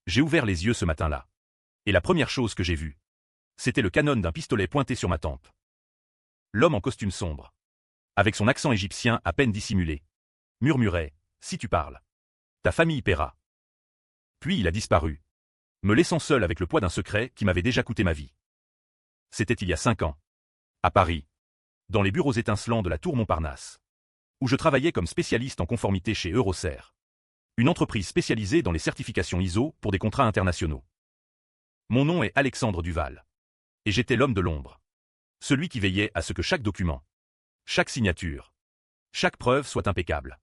J'ai ouvert les yeux ce matin-là. Et la première chose que j'ai vue, c'était le canon d'un pistolet pointé sur ma tempe. L'homme en costume sombre, avec son accent égyptien à peine dissimulé, murmurait « Si tu parles, ta famille paiera ». Puis il a disparu, me laissant seul avec le poids d'un secret qui m'avait déjà coûté ma vie. C'était il y a 5 ans, à Paris, dans les bureaux étincelants de la Tour Montparnasse, où je travaillais comme spécialiste en conformité chez Eurocer, une entreprise spécialisée dans les certifications ISO pour des contrats internationaux. Mon nom est Alexandre Duval. Et j'étais l'homme de l'ombre. Celui qui veillait à ce que chaque document, chaque signature, chaque preuve soit impeccable.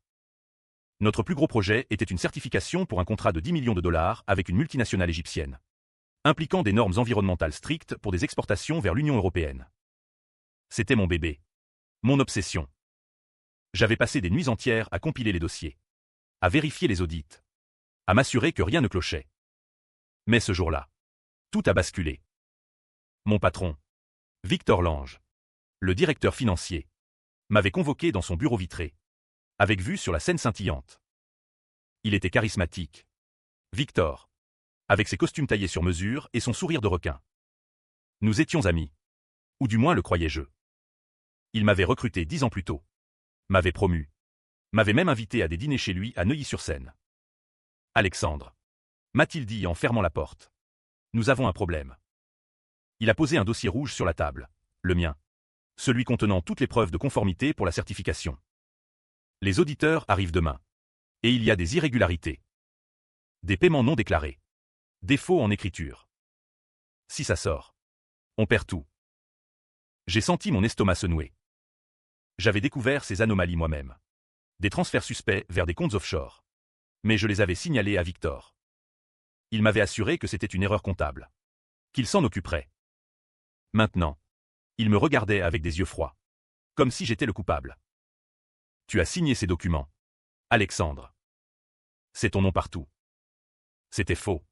Notre plus gros projet était une certification pour un contrat de 10 millions de dollars avec une multinationale égyptienne, impliquant des normes environnementales strictes pour des exportations vers l'Union européenne. C'était mon bébé. Mon obsession. J'avais passé des nuits entières à compiler les dossiers, à vérifier les audits, à m'assurer que rien ne clochait. Mais ce jour-là, tout a basculé. Mon patron, Victor Lange, le directeur financier, m'avait convoqué dans son bureau vitré, avec vue sur la Seine scintillante. Il était charismatique. Victor, avec ses costumes taillés sur mesure et son sourire de requin. Nous étions amis. Ou du moins le croyais-je. Il m'avait recruté 10 ans plus tôt. M'avait promu. M'avait même invité à des dîners chez lui à Neuilly-sur-Seine. Alexandre, m'a-t-il dit en fermant la porte. Nous avons un problème. Il a posé un dossier rouge sur la table, le mien. Celui contenant toutes les preuves de conformité pour la certification. Les auditeurs arrivent demain. Et il y a des irrégularités. Des paiements non déclarés. Défauts en écriture. Si ça sort, on perd tout. J'ai senti mon estomac se nouer. J'avais découvert ces anomalies moi-même. Des transferts suspects vers des comptes offshore. Mais je les avais signalés à Victor. Il m'avait assuré que c'était une erreur comptable. Qu'il s'en occuperait. Maintenant, il me regardait avec des yeux froids. Comme si j'étais le coupable. Tu as signé ces documents, Alexandre. C'est ton nom partout. C'était faux.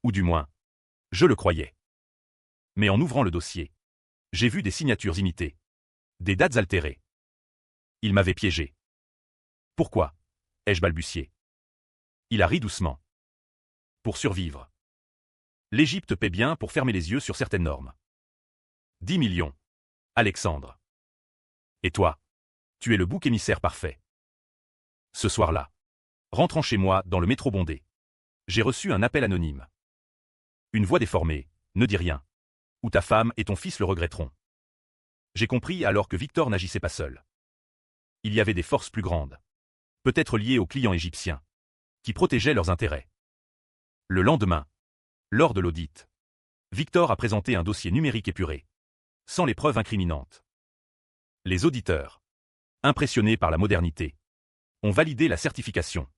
Ou du moins, je le croyais. Mais en ouvrant le dossier, j'ai vu des signatures imitées. Des dates altérées. Il m'avait piégé. Pourquoi? Ai-je balbutié. Il a ri doucement. Pour survivre. L'Égypte paie bien pour fermer les yeux sur certaines normes. 10 millions. Alexandre. Et toi? Tu es le bouc émissaire parfait. Ce soir-là, rentrant chez moi dans le métro bondé, j'ai reçu un appel anonyme. Une voix déformée, ne dis rien. Ou ta femme et ton fils le regretteront. J'ai compris alors que Victor n'agissait pas seul. Il y avait des forces plus grandes. Peut-être liées aux clients égyptiens, qui protégeaient leurs intérêts. Le lendemain, lors de l'audit, Victor a présenté un dossier numérique épuré, sans les preuves incriminantes. Les auditeurs, impressionnés par la modernité, ont validé la certification.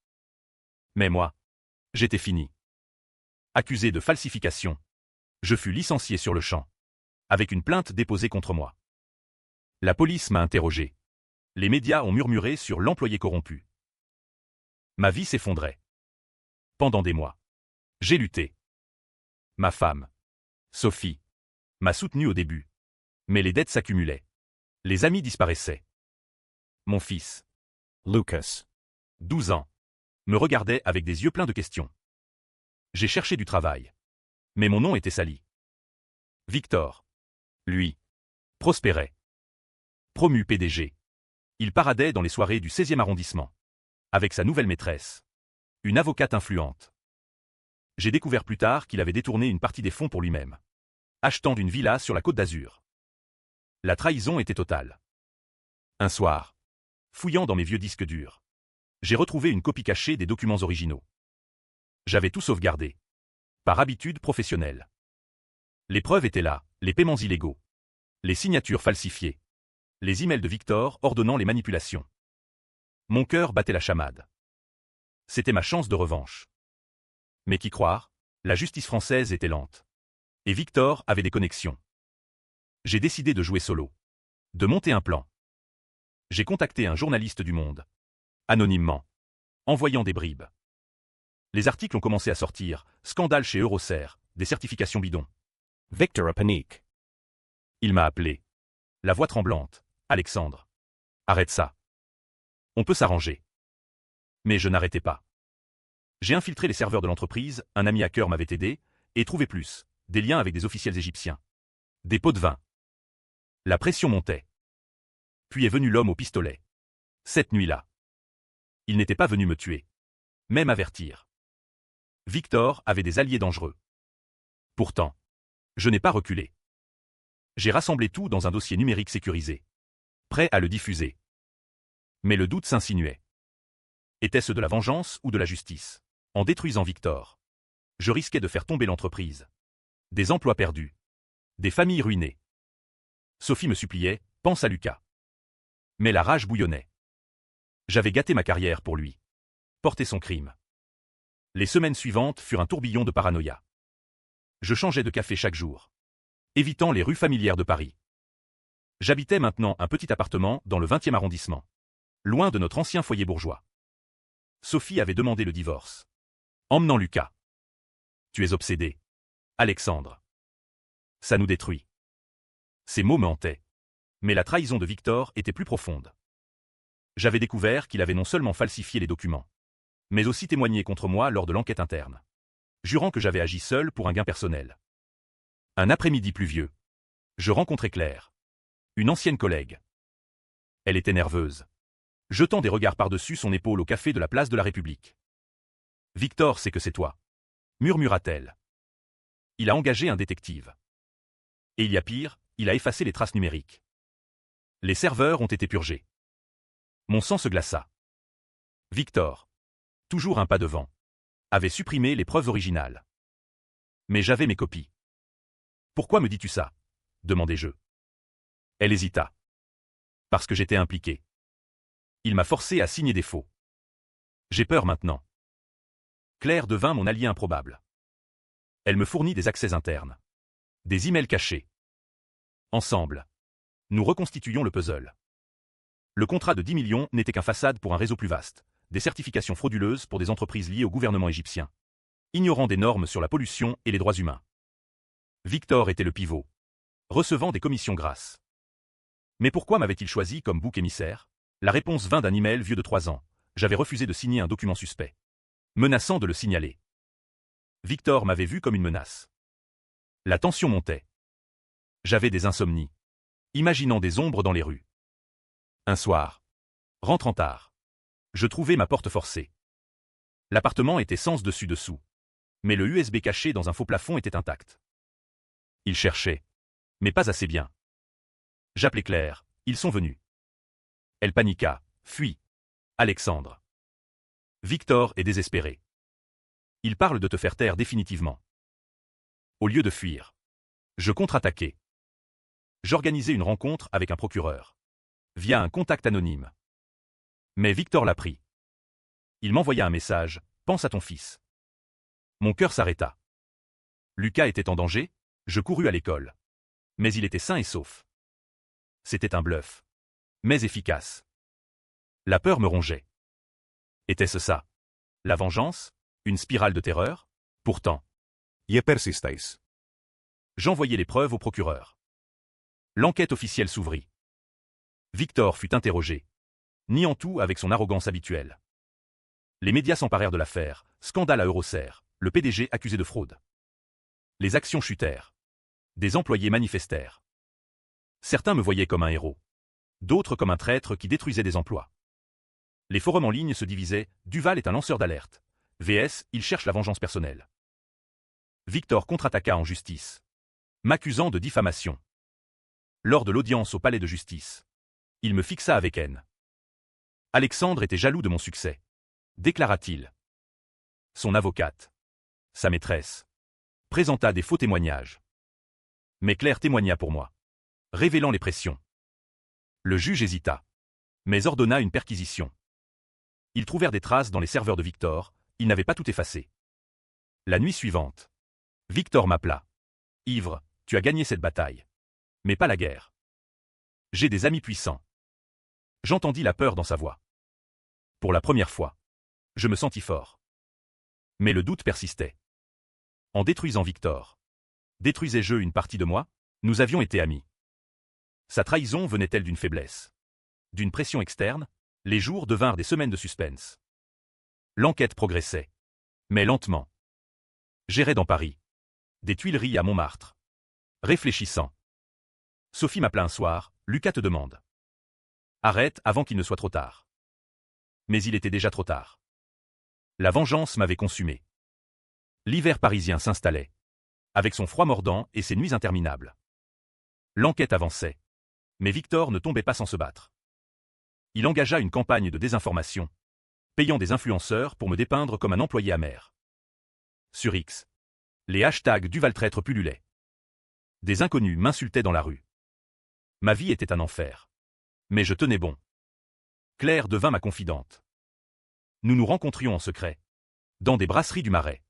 Mais moi, j'étais fini. Accusé de falsification, je fus licencié sur le champ, avec une plainte déposée contre moi. La police m'a interrogé. Les médias ont murmuré sur l'employé corrompu. Ma vie s'effondrait. Pendant des mois, j'ai lutté. Ma femme, Sophie, m'a soutenu au début. Mais les dettes s'accumulaient. Les amis disparaissaient. Mon fils, Lucas, 12 ans, me regardait avec des yeux pleins de questions. J'ai cherché du travail. Mais mon nom était sali. Victor, lui, prospérait. Promu PDG. Il paradait dans les soirées du 16e arrondissement. Avec sa nouvelle maîtresse. Une avocate influente. J'ai découvert plus tard qu'il avait détourné une partie des fonds pour lui-même. Achetant une villa sur la Côte d'Azur. La trahison était totale. Un soir, fouillant dans mes vieux disques durs, j'ai retrouvé une copie cachée des documents originaux. J'avais tout sauvegardé. Par habitude professionnelle. Les preuves étaient là, les paiements illégaux. Les signatures falsifiées. Les emails de Victor ordonnant les manipulations. Mon cœur battait la chamade. C'était ma chance de revanche. Mais qu'y croire, la justice française était lente. Et Victor avait des connexions. J'ai décidé de jouer solo. De monter un plan. J'ai contacté un journaliste du Monde. Anonymement. Envoyant des bribes. Les articles ont commencé à sortir. Scandale chez Eurocer, des certifications bidons. Victor a panique. Il m'a appelé. La voix tremblante. Alexandre. Arrête ça. On peut s'arranger. Mais je n'arrêtais pas. J'ai infiltré les serveurs de l'entreprise, un ami hacker m'avait aidé, et trouvé plus, des liens avec des officiels égyptiens. Des pots de vin. La pression montait. Puis est venu l'homme au pistolet. Cette nuit-là. Il n'était pas venu me tuer. Même avertir. Victor avait des alliés dangereux. Pourtant, je n'ai pas reculé. J'ai rassemblé tout dans un dossier numérique sécurisé. Prêt à le diffuser. Mais le doute s'insinuait. Était-ce de la vengeance ou de la justice? En détruisant Victor, je risquais de faire tomber l'entreprise. Des emplois perdus. Des familles ruinées. Sophie me suppliait, pense à Lucas. Mais la rage bouillonnait. J'avais gâté ma carrière pour lui. Porter son crime. Les semaines suivantes furent un tourbillon de paranoïa. Je changeais de café chaque jour. Évitant les rues familières de Paris. J'habitais maintenant un petit appartement dans le 20e arrondissement. Loin de notre ancien foyer bourgeois. Sophie avait demandé le divorce. Emmenant Lucas. Tu es obsédé. Alexandre. Ça nous détruit. Ces mots me hantaient. Mais la trahison de Victor était plus profonde. J'avais découvert qu'il avait non seulement falsifié les documents, mais aussi témoigné contre moi lors de l'enquête interne, jurant que j'avais agi seul pour un gain personnel. Un après-midi pluvieux. Je rencontrai Claire. Une ancienne collègue. Elle était nerveuse. Jetant des regards par-dessus son épaule au café de la place de la République. « Victor sait que c'est toi. » murmura-t-elle. Il a engagé un détective. Et il y a pire, il a effacé les traces numériques. Les serveurs ont été purgés. Mon sang se glaça. Victor, toujours un pas devant, avait supprimé les preuves originales. Mais j'avais mes copies. Pourquoi me dis-tu ça? Demandai-je. Elle hésita. Parce que j'étais impliqué. Il m'a forcé à signer des faux. J'ai peur maintenant. Claire devint mon allié improbable. Elle me fournit des accès internes. Des emails cachés. Ensemble, nous reconstituions le puzzle. Le contrat de 10 millions n'était qu'un façade pour un réseau plus vaste, des certifications frauduleuses pour des entreprises liées au gouvernement égyptien, ignorant des normes sur la pollution et les droits humains. Victor était le pivot, recevant des commissions grasses. Mais pourquoi m'avait-il choisi comme bouc émissaire? La réponse vint d'un email vieux de 3 ans. J'avais refusé de signer un document suspect, menaçant de le signaler. Victor m'avait vu comme une menace. La tension montait. J'avais des insomnies, imaginant des ombres dans les rues. Un soir, rentrant tard, je trouvai ma porte forcée. L'appartement était sens dessus-dessous, mais le USB caché dans un faux plafond était intact. Il cherchait, mais pas assez bien. J'appelai Claire, ils sont venus. Elle paniqua, fuit. Alexandre. Victor est désespéré. Il parle de te faire taire définitivement. Au lieu de fuir, je contre-attaquai. J'organisai une rencontre avec un procureur, via un contact anonyme. Mais Victor l'a pris. Il m'envoya un message, pense à ton fils. Mon cœur s'arrêta. Lucas était en danger, je courus à l'école. Mais il était sain et sauf. C'était un bluff, mais efficace. La peur me rongeait. Était-ce ça? La vengeance? Une spirale de terreur? Pourtant. Je persistéis. J'envoyai les preuves au procureur. L'enquête officielle s'ouvrit. Victor fut interrogé, niant tout avec son arrogance habituelle. Les médias s'emparèrent de l'affaire, scandale à Eurocer, le PDG accusé de fraude. Les actions chutèrent. Des employés manifestèrent. Certains me voyaient comme un héros. D'autres comme un traître qui détruisait des emplois. Les forums en ligne se divisaient, Duval est un lanceur d'alerte. VS, il cherche la vengeance personnelle. Victor contre-attaqua en justice, m'accusant de diffamation. Lors de l'audience au palais de justice, il me fixa avec haine. Alexandre était jaloux de mon succès, déclara-t-il. Son avocate, sa maîtresse, présenta des faux témoignages. Mais Claire témoigna pour moi, révélant les pressions. Le juge hésita, mais ordonna une perquisition. Ils trouvèrent des traces dans les serveurs de Victor, ils n'avaient pas tout effacé. La nuit suivante, Victor m'appela. Ivre, tu as gagné cette bataille. Mais pas la guerre. J'ai des amis puissants. J'entendis la peur dans sa voix. Pour la première fois, je me sentis fort. Mais le doute persistait. En détruisant Victor, détruisais-je une partie de moi? Nous avions été amis. Sa trahison venait-elle d'une faiblesse? D'une pression externe? Les jours devinrent des semaines de suspense. L'enquête progressait. Mais lentement. J'errais dans Paris. Des Tuileries à Montmartre. Réfléchissant. Sophie m'appela un soir, Lucas te demande. Arrête avant qu'il ne soit trop tard. Mais il était déjà trop tard. La vengeance m'avait consumé. L'hiver parisien s'installait. Avec son froid mordant et ses nuits interminables. L'enquête avançait. Mais Victor ne tombait pas sans se battre. Il engagea une campagne de désinformation, payant des influenceurs pour me dépeindre comme un employé amer. Sur X, les hashtags Duval-traître pullulaient. Des inconnus m'insultaient dans la rue. Ma vie était un enfer. Mais je tenais bon. Claire devint ma confidente. Nous nous rencontrions en secret, dans des brasseries du Marais.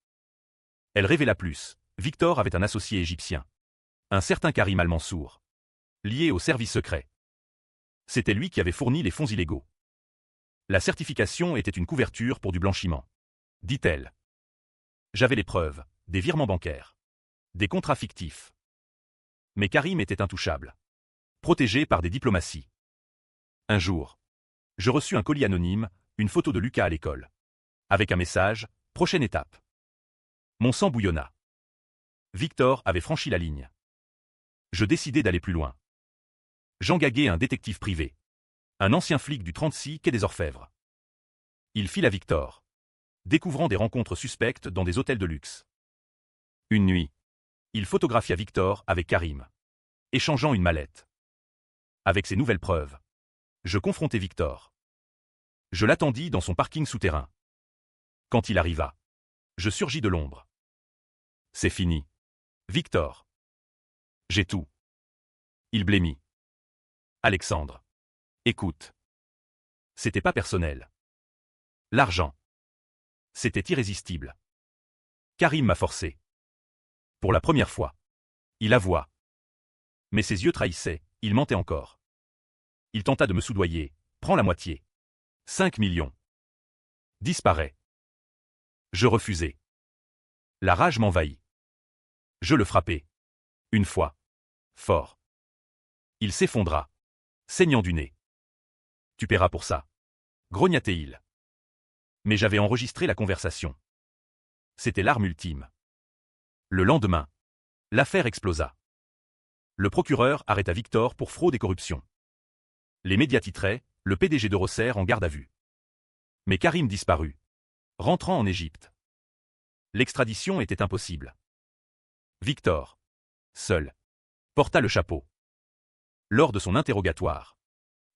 Elle révéla plus. Victor avait un associé égyptien. Un certain Karim Al-Mansour. Lié au service secret. C'était lui qui avait fourni les fonds illégaux. La certification était une couverture pour du blanchiment. Dit-elle. J'avais les preuves, des virements bancaires. Des contrats fictifs. Mais Karim était intouchable. Protégé par des diplomaties. Un jour, je reçus un colis anonyme, une photo de Lucas à l'école. Avec un message, prochaine étape. Mon sang bouillonna. Victor avait franchi la ligne. Je décidai d'aller plus loin. J'engaguai un détective privé. Un ancien flic du 36 quai des Orfèvres. Il fila Victor. Découvrant des rencontres suspectes dans des hôtels de luxe. Une nuit, il photographia Victor avec Karim. Échangeant une mallette. Avec ces nouvelles preuves, je confrontai Victor. Je l'attendis dans son parking souterrain. Quand il arriva, je surgis de l'ombre. C'est fini. Victor. J'ai tout. Il blêmit. Alexandre. Écoute. C'était pas personnel. L'argent. C'était irrésistible. Karim m'a forcé. Pour la première fois. Il avoua. Mais ses yeux trahissaient, il mentait encore. Il tenta de me soudoyer. Prends la moitié. 5 millions. Disparaît. Je refusai. La rage m'envahit. Je le frappai. Une fois. Fort. Il s'effondra. Saignant du nez. Tu paieras pour ça. Grognatait-il. Mais j'avais enregistré la conversation. C'était l'arme ultime. Le lendemain, l'affaire explosa. Le procureur arrêta Victor pour fraude et corruption. Les médias titraient, le PDG de Rosser en garde à vue. Mais Karim disparut. Rentrant en Égypte. L'extradition était impossible. Victor, seul, porta le chapeau. Lors de son interrogatoire,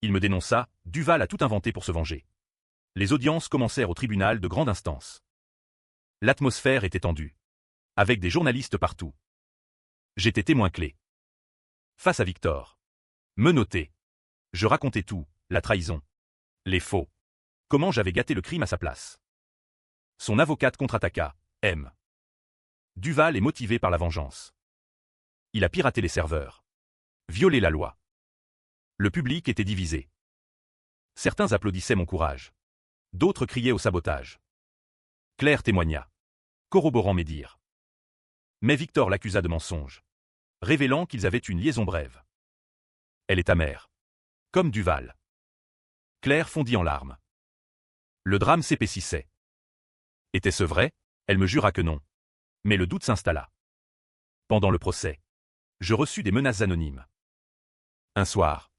il me dénonça, Duval a tout inventé pour se venger. Les audiences commencèrent au tribunal de grande instance. L'atmosphère était tendue. Avec des journalistes partout. J'étais témoin clé. Face à Victor. Menotté. Je racontais tout, la trahison. Les faux. Comment j'avais gâté le crime à sa place. Son avocate contre-attaqua, M. Duval est motivé par la vengeance. Il a piraté les serveurs. Violé la loi. Le public était divisé. Certains applaudissaient mon courage. D'autres criaient au sabotage. Claire témoigna, corroborant mes dires. Mais Victor l'accusa de mensonge, révélant qu'ils avaient une liaison brève. Elle est amère. Comme Duval. Claire fondit en larmes. Le drame s'épaississait. Était-ce vrai? Elle me jura que non. Mais le doute s'installa. Pendant le procès, je reçus des menaces anonymes. Un soir,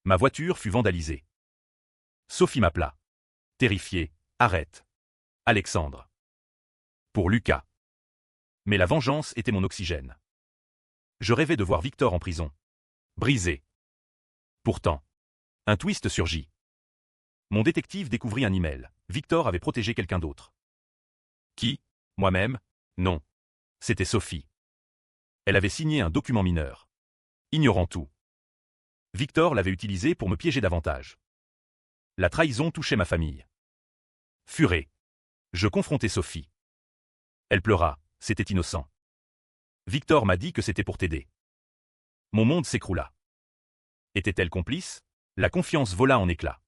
ma voiture fut vandalisée. Sophie m'appela. Terrifiée, arrête. Alexandre. Pour Lucas. Mais la vengeance était mon oxygène. Je rêvais de voir Victor en prison. Brisé. Pourtant, un twist surgit. Mon détective découvrit un email. Victor avait protégé quelqu'un d'autre. Qui? Moi-même? Non. C'était Sophie. Elle avait signé un document mineur. Ignorant tout. Victor l'avait utilisé pour me piéger davantage. La trahison touchait ma famille. Furé. Je confrontai Sophie. Elle pleura, c'était innocent. Victor m'a dit que c'était pour t'aider. Mon monde s'écroula. Était-elle complice? La confiance vola en éclats.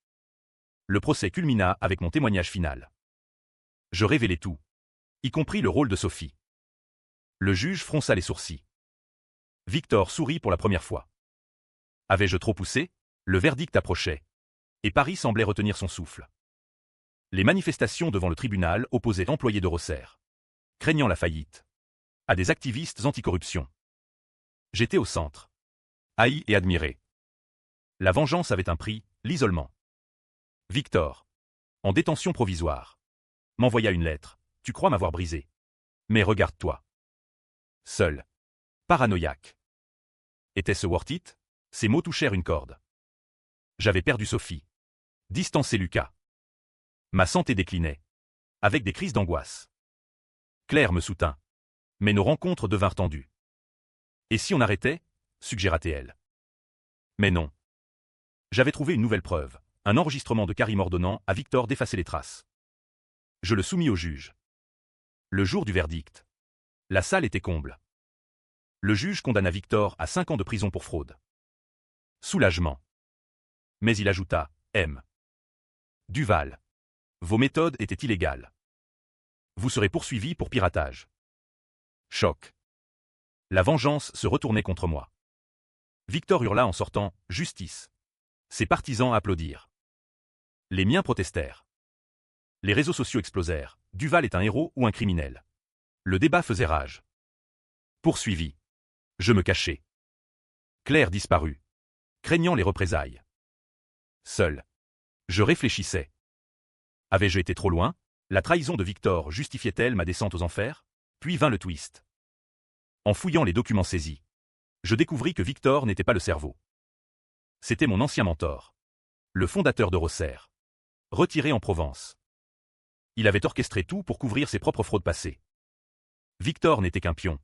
Le procès culmina avec mon témoignage final. Je révélai tout, y compris le rôle de Sophie. Le juge fronça les sourcils. Victor sourit pour la première fois. Avais-je trop poussé? Le verdict approchait. Et Paris semblait retenir son souffle. Les manifestations devant le tribunal opposaient employés de Rosser. craignant la faillite, à des activistes anticorruption. J'étais au centre. Haï et admiré. La vengeance avait un prix, l'isolement. Victor, en détention provisoire, m'envoya une lettre. Tu crois m'avoir brisé. Mais regarde-toi. Seul. Paranoïaque. Était-ce worth it? Ces mots touchèrent une corde. J'avais perdu Sophie. Distancé Lucas. Ma santé déclinait. Avec des crises d'angoisse. Claire me soutint. Mais nos rencontres devinrent tendues. Et si on arrêtait? Suggéra-t-elle. Mais non. J'avais trouvé une nouvelle preuve, un enregistrement de Karim ordonnant à Victor d'effacer les traces. Je le soumis au juge. Le jour du verdict. La salle était comble. Le juge condamna Victor à 5 ans de prison pour fraude. Soulagement. Mais il ajouta, M. Duval. Vos méthodes étaient illégales. Vous serez poursuivi pour piratage. Choc. La vengeance se retournait contre moi. Victor hurla en sortant, justice. Ses partisans applaudirent. Les miens protestèrent. Les réseaux sociaux explosèrent. Duval est un héros ou un criminel? Le débat faisait rage. Poursuivi. Je me cachai. Claire disparut. Craignant les représailles. Seul. Je réfléchissais. Avais-je été trop loin? La trahison de Victor justifiait-elle ma descente aux enfers? Puis vint le twist. En fouillant les documents saisis, je découvris que Victor n'était pas le cerveau. C'était mon ancien mentor. Le fondateur de Rosser. Retiré en Provence. Il avait orchestré tout pour couvrir ses propres fraudes passées. Victor n'était qu'un pion.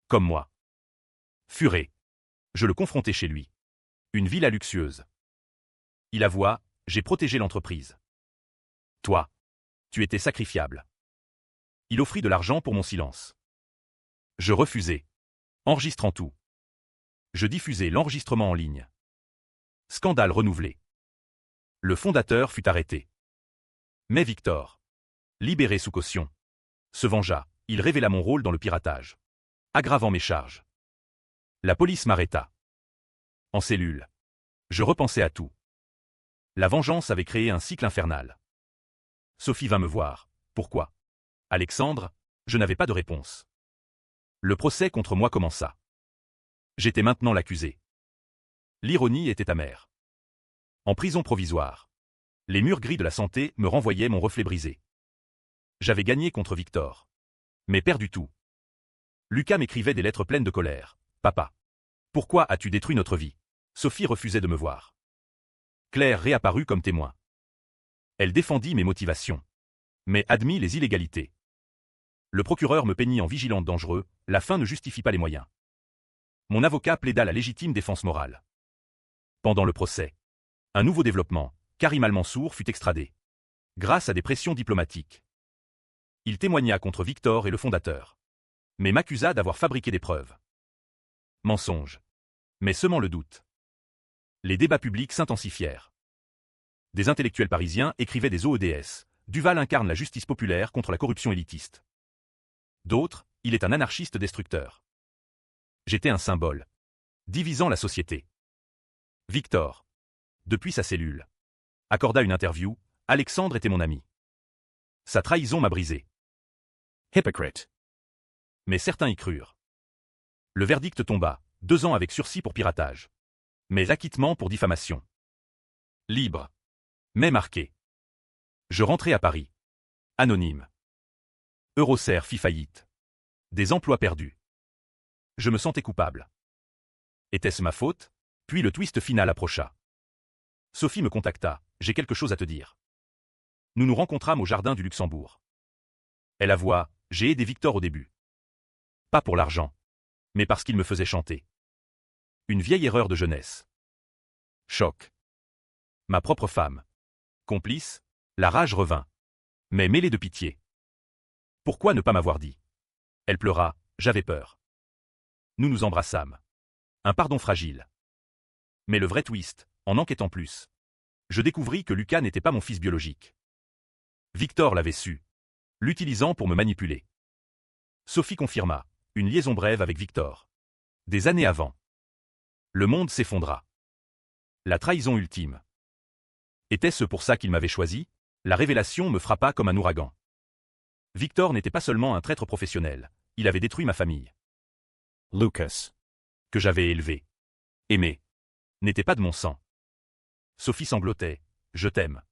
Comme moi. Furé. Je le confrontai chez lui. Une villa luxueuse. Il avoua, j'ai protégé l'entreprise. Toi. Tu étais sacrifiable. Il offrit de l'argent pour mon silence. Je refusai. Enregistrant tout. Je diffusai l'enregistrement en ligne. Scandale renouvelé. Le fondateur fut arrêté. Mais Victor, libéré sous caution, se vengea. Il révéla mon rôle dans le piratage, aggravant mes charges. La police m'arrêta. En cellule. Je repensais à tout. La vengeance avait créé un cycle infernal. Sophie vint me voir. Pourquoi? Alexandre, je n'avais pas de réponse. Le procès contre moi commença. J'étais maintenant l'accusé. L'ironie était amère. En prison provisoire. Les murs gris de la santé me renvoyaient mon reflet brisé. J'avais gagné contre Victor. Mais perdu tout. Lucas m'écrivait des lettres pleines de colère. Papa. Pourquoi as-tu détruit notre vie? Sophie refusait de me voir. Claire réapparut comme témoin. Elle défendit mes motivations. Mais admit les illégalités. Le procureur me peignit en vigilante dangereux, la fin ne justifie pas les moyens. Mon avocat plaida la légitime défense morale. Pendant le procès, un nouveau développement, Karim Al-Mansour fut extradé. Grâce à des pressions diplomatiques. Il témoigna contre Victor et le fondateur. Mais m'accusa d'avoir fabriqué des preuves. Mensonge. Mais semant le doute. Les débats publics s'intensifièrent. Des intellectuels parisiens écrivaient des OEDS. Duval incarne la justice populaire contre la corruption élitiste. D'autres, il est un anarchiste destructeur. J'étais un symbole. Divisant la société. Victor. Depuis sa cellule. Accorda une interview. Alexandre était mon ami. Sa trahison m'a brisé. Hypocrite. Mais certains y crurent. Le verdict tomba, 2 ans avec sursis pour piratage. Mais acquittement pour diffamation. Libre. Mais marqué. Je rentrai à Paris. Anonyme. Euroser fit faillite. Des emplois perdus. Je me sentais coupable. Était-ce ma faute? Puis le twist final approcha. Sophie me contacta. J'ai quelque chose à te dire. Nous nous rencontrâmes au jardin du Luxembourg. Elle avoua, j'ai aidé Victor au début. Pas pour l'argent, mais parce qu'il me faisait chanter. Une vieille erreur de jeunesse. Choc. Ma propre femme. Complice, la rage revint. Mais mêlée de pitié. Pourquoi ne pas m'avoir dit? Elle pleura, j'avais peur. Nous nous embrassâmes. Un pardon fragile. Mais le vrai twist, en enquêtant plus. Je découvris que Lucas n'était pas mon fils biologique. Victor l'avait su. L'utilisant pour me manipuler. Sophie confirma, une liaison brève avec Victor. Des années avant. Le monde s'effondra. La trahison ultime. Était-ce pour ça qu'il m'avait choisi? La révélation me frappa comme un ouragan. Victor n'était pas seulement un traître professionnel, il avait détruit ma famille. Lucas. Que j'avais élevé. Aimé. N'était pas de mon sang. Sophie sanglotait. Je t'aime.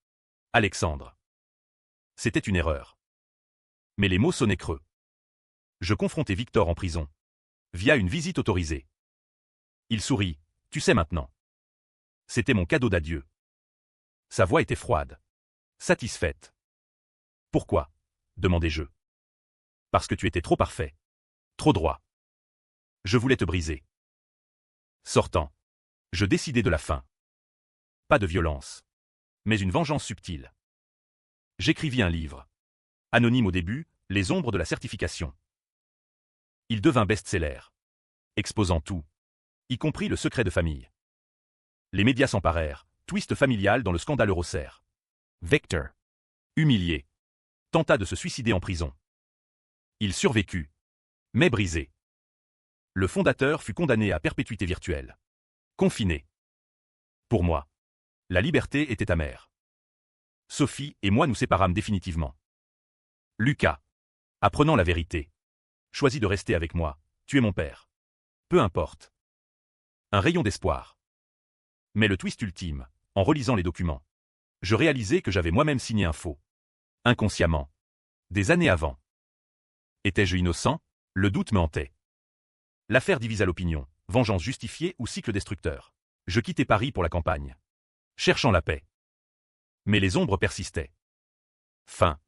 Alexandre. C'était une erreur. Mais les mots sonnaient creux. Je confrontais Victor en prison. Via une visite autorisée. Il sourit. Tu sais maintenant. C'était mon cadeau d'adieu. Sa voix était froide. Satisfaite. Pourquoi? Demandai-je. Parce que tu étais trop parfait. Trop droit. Je voulais te briser. Sortant. Je décidai de la fin. Pas de violence. Mais une vengeance subtile. J'écrivis un livre. Anonyme au début, Les ombres de la certification. Il devint best-seller. Exposant tout. Y compris le secret de famille. Les médias s'emparèrent, twist familial dans le scandale Eurosair. Victor. Humilié. Tenta de se suicider en prison. Il survécut. Mais brisé. Le fondateur fut condamné à perpétuité virtuelle. Confiné. Pour moi. La liberté était amère. Sophie et moi nous séparâmes définitivement. Lucas. Apprenant la vérité. Choisit de rester avec moi. Tu es mon père. Peu importe. Un rayon d'espoir. Mais le twist ultime, en relisant les documents. Je réalisais que j'avais moi-même signé un faux. Inconsciemment. Des années avant. Étais-je innocent? Le doute me hantait. L'affaire divisa l'opinion, vengeance justifiée ou cycle destructeur. Je quittai Paris pour la campagne. Cherchant la paix. Mais les ombres persistaient. Fin.